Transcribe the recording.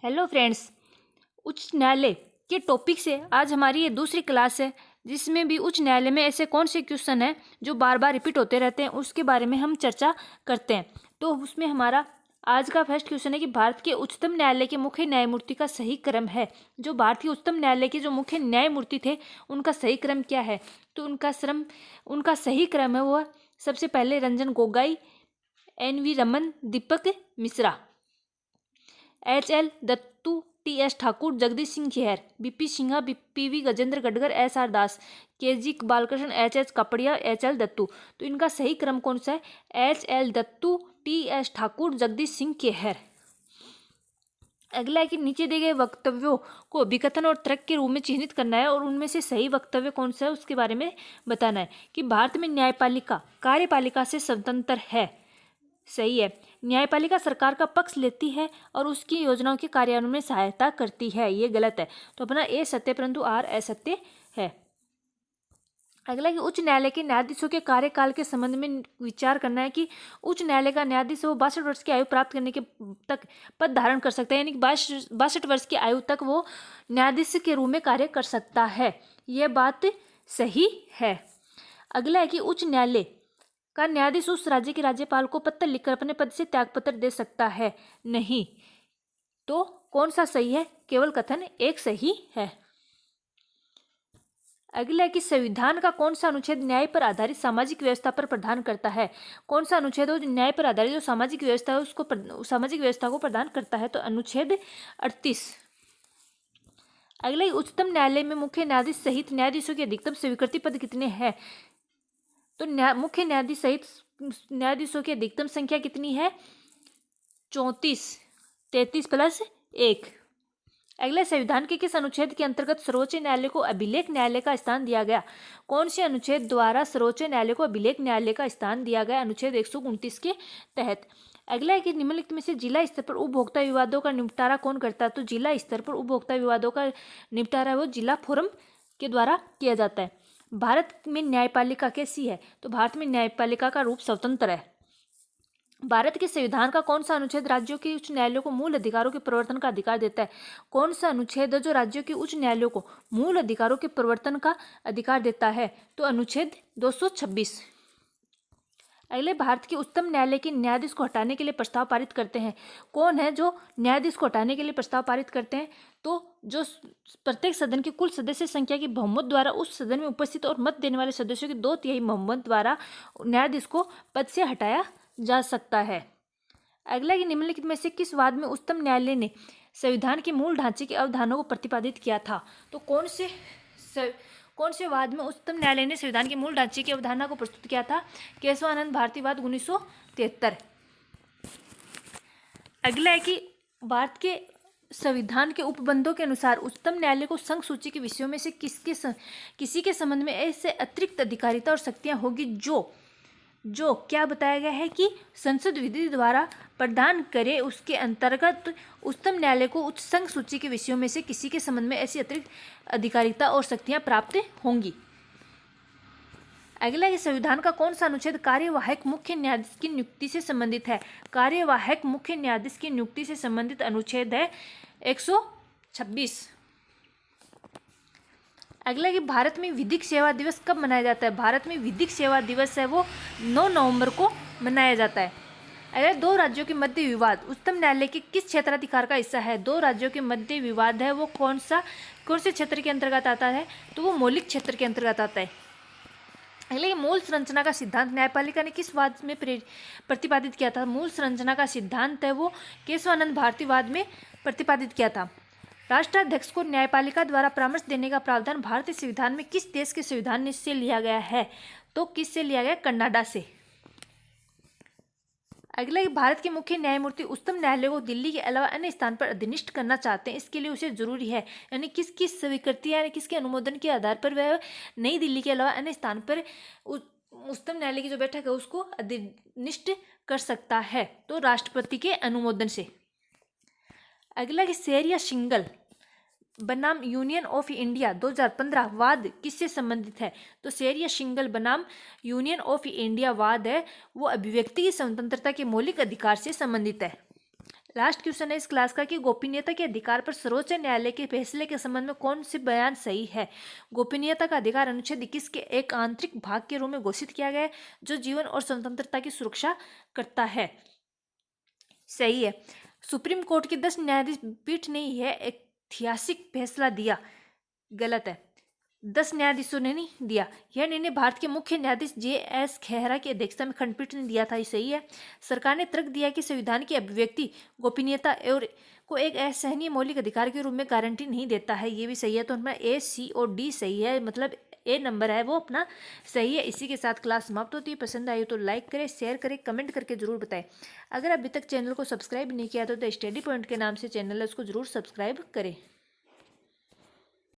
Hello friends, उच्च न्यायालय के टॉपिक से आज हमारी ये दूसरी क्लास है, जिसमें भी उच्च न्यायालय में ऐसे कौन से क्वेश्चन हैं जो बार बार रिपीट होते रहते हैं, उसके बारे में हम चर्चा करते हैं। तो उसमें हमारा आज का फर्स्ट क्वेश्चन है कि भारत के उच्चतम न्यायालय के मुख्य न्यायमूर्ति का सही क्रम है। जो भारतीय उच्चतम न्यायालय के जो मुख्य न्यायमूर्ति थे उनका सही क्रम क्या है? तो उनका सही क्रम है वो सबसे पहले रंजन गोगोई, NV रमन, दीपक Mishra, HL Dattu, TS Thakur, Jagdish Singh Kher, BP Sinha, PV Gajendra Gadkar, SR दास, KG Balkrishna, HH कपड़िया, HL Dattu. तो इनका सही क्रम कौन सा है? HL Dattu, TS Thakur, Jagdish Singh Kher. अगला है कि नीचे दिए गए वक्तव्यों को विकथन और तर्क के रूप में चिन्हित करना है और उनमें से सही वक्तव्य कौन सा है उसके बारे में बताना है। कि भारत में न्यायपालिका कार्यपालिका से स्वतंत्र है। सही है। न्यायपालिका सरकार का पक्ष लेती है और उसकी योजनाओं के कार्यान्वयन में सहायता करती है। ये गलत है। तो अपना ए सत्य परंतु आर असत्य है। अगला कि उच्च न्यायालय के न्यायाधीशों के कार्यकाल के संबंध में विचार करना है कि उच्च न्यायालय का न्यायाधीश वो 62 वर्ष की आयु प्राप्त करने के तक पद धारण कर सकता है, यानी कि 62 वर्ष की आयु तक वो न्यायाधीश के रूप में कार्य कर सकता है। यह बात सही है। अगला है कि उच्च न्यायालय का न्यायाधीश उस राज्य के राज्यपाल को पत्र लिखकर अपने पद से त्यागपत्र दे सकता है? नहीं। तो कौन सा सही है? केवल कथन एक सही है। अगला है कि संविधान का कौन सा अनुच्छेद न्याय पर आधारित सामाजिक व्यवस्था पर प्रदान करता है? कौन सा अनुच्छेद हो न्याय पर आधारित जो सामाजिक व्यवस्था है उसको सामाजिक व्यवस्था को प्रदान करता है? तो अनुच्छेद 38। अगला, उच्चतम न्यायालय में मुख्य न्यायाधीश सहित न्यायाधीशों के अधिकतम स्वीकृति पद कितने हैं? तो मुख्य न्यायाधीश सहित न्यायाधीशों की अधिकतम संख्या कितनी है? 34, 33 + 1। अगले, संविधान के किस अनुच्छेद के अंतर्गत सर्वोच्च न्यायालय को अभिलेख न्यायालय का स्थान दिया गया? कौन से अनुच्छेद द्वारा सर्वोच्च न्यायालय को अभिलेख न्यायालय का स्थान दिया गया? अनुच्छेद 129 के तहत। अगला है कि निम्नलिखित में से जिला स्तर पर उपभोक्ता विवादों का निपटारा कौन करता है? तो जिला स्तर पर उपभोक्ता विवादों का निपटारा वो जिला फोरम के द्वारा किया जाता है। भारत में न्यायपालिका कैसी है? तो भारत में न्यायपालिका का रूप स्वतंत्र है। भारत के संविधान का कौन सा अनुच्छेद राज्यों के उच्च न्यायालयों को मूल अधिकारों के प्रवर्तन का अधिकार देता है? कौन सा अनुच्छेद है जो राज्यों के उच्च न्यायालयों को मूल अधिकारों के प्रवर्तन का अधिकार देता है? तो अनुच्छेद 226। अगले, भारत के उच्चतम न्यायालय के न्यायाधीश को हटाने के लिए प्रस्ताव पारित करते हैं? कौन है जो न्यायाधीश को हटाने के लिए प्रस्ताव पारित करते हैं? तो जो प्रत्येक सदन की कुल सदस्य संख्या की बहुमत द्वारा उस सदन में उपस्थित और मत देने वाले सदस्यों की 2/3 बहुमत द्वारा न्यायाधीश को पद से हटाया जा सकता है। अगला, कि निम्नलिखित में से किस वाद में उच्चतम न्यायालय ने संविधान के मूल ढांचे के अवधारणों को प्रतिपादित किया था? तो कौन से वाद में उच्चतम न्यायालय ने संविधान के मूल ढांचे की अवधारणा को प्रस्तुत किया था? केशवानंद भारतीवाद 1973। अगला है कि भारत के संविधान के उपबंधों के अनुसार उच्चतम न्यायालय को संघ सूची के विषयों में से किसी के संबंध में ऐसे अतिरिक्त अधिकारिता और शक्तियां होगी जो क्या बताया गया है कि संसद विधि द्वारा प्रदान करे। उसके अंतर्गत उच्चतम न्यायालय को उच्च संघ सूची के विषयों में से किसी के संबंध में ऐसी अतिरिक्त अधिकारिता और शक्तियां प्राप्त होंगी। अगला, संविधान का कौन सा अनुच्छेद कार्यवाहक मुख्य न्यायाधीश की नियुक्ति से संबंधित है? कार्यवाहक मुख्य न्यायाधीश की नियुक्ति से संबंधित अनुच्छेद है 126। अगला, कि भारत में विधिक सेवा दिवस कब मनाया जाता है? भारत में विधिक सेवा दिवस है वो 9 नवंबर को मनाया जाता है। अगर दो राज्यों के मध्य विवाद उच्चतम न्यायालय के किस क्षेत्राधिकार का हिस्सा है? दो राज्यों के मध्य विवाद है वो कौन से क्षेत्र के अंतर्गत आता है? तो वो मौलिक क्षेत्र के अंतर्गत आता है। अगले, मूल संरचना का सिद्धांत न्यायपालिका ने किस वाद में प्रतिपादित किया था? मूल संरचना का सिद्धांत है वो केशवानंद भारतीवाद में प्रतिपादित किया था। राष्ट्राध्यक्ष को न्यायपालिका द्वारा परामर्श देने का प्रावधान भारतीय संविधान में किस देश के संविधान से लिया गया है? तो किससे लिया गया? कनाडा से। अगला, भारत के मुख्य न्यायमूर्ति उच्चतम न्यायालय को दिल्ली के अलावा अन्य स्थान पर अधिनिष्ठ करना चाहते हैं, इसके लिए उसे जरूरी है, यानी किसकी स्वीकृति यानी किसके अनुमोदन के आधार पर वह नई दिल्ली के अलावा अन्य स्थान पर उच्चतम न्यायालय की जो बैठक है उसको अधिनिष्ठ कर सकता है? तो राष्ट्रपति के अनुमोदन से। अगला, कि शेर या शिंगल बनाम यूनियन ऑफ इंडिया 2015 वाद किससे संबंधित है? तो शेर या शिंगल बनाम यूनियन ऑफ इंडिया वाद है वो अभिव्यक्ति की स्वतंत्रता के मौलिक अधिकार से संबंधित है। लास्ट क्वेश्चन है इस क्लास का कि गोपनीयता के अधिकार पर सर्वोच्च न्यायालय के फैसले के संबंध में कौन से बयान सही है। गोपनीयता का अधिकार अनुच्छेद 21 के एक आंतरिक भाग के रूप में घोषित किया गया है जो जीवन और स्वतंत्रता की सुरक्षा करता है। सही है। सुप्रीम कोर्ट के 10 न्यायाधीश पीठ ने यह ऐतिहासिक फैसला दिया। गलत है, 10 न्यायाधीशों ने नहीं दिया। यह निर्णय भारत के मुख्य न्यायाधीश JS खेहरा की अध्यक्षता में खंडपीठ ने दिया था। ये सही है। सरकार ने तर्क दिया कि संविधान की अभिव्यक्ति गोपनीयता और को एक असहनीय मौलिक अधिकार के रूप में गारंटी नहीं देता है। ये भी सही है। तो हमारा A, C और D सही है, मतलब A नंबर है वो अपना सही है। इसी के साथ क्लास समाप्त होती है। पसंद आई हो तो लाइक करें, शेयर करें, कमेंट करके जरूर बताएं। अगर अभी तक चैनल को सब्सक्राइब नहीं किया तो द स्टडी पॉइंट के नाम से चैनल है, उसको जरूर सब्सक्राइब करें।